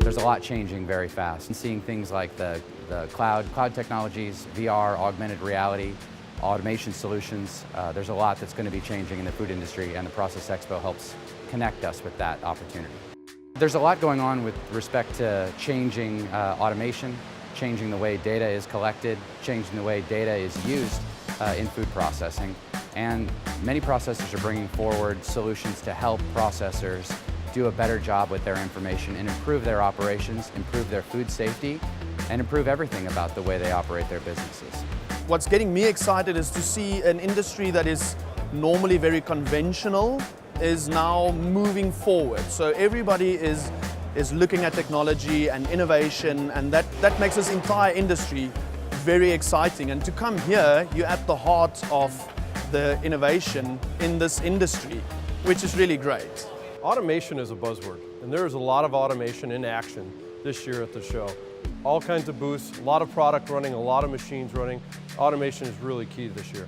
There's a lot changing very fast. And seeing things like the cloud technologies, VR, augmented reality, automation solutions, there's a lot that's going to be changing in the food industry, and the Process Expo helps connect us with that opportunity. There's a lot going on with respect to changing automation, changing the way data is collected, changing the way data is used in food processing. And many processors are bringing forward solutions to help processors do a better job with their information and improve their operations, improve their food safety, and improve everything about the way they operate their businesses. What's getting me excited is to see an industry that is normally very conventional is now moving forward. So everybody is looking at technology and innovation, and that makes this entire industry very exciting. And to come here, you're at the heart of the innovation in this industry, which is really great. Automation is a buzzword, and there is a lot of automation in action this year at the show. All kinds of booths, a lot of product running, a lot of machines running. Automation is really key this year.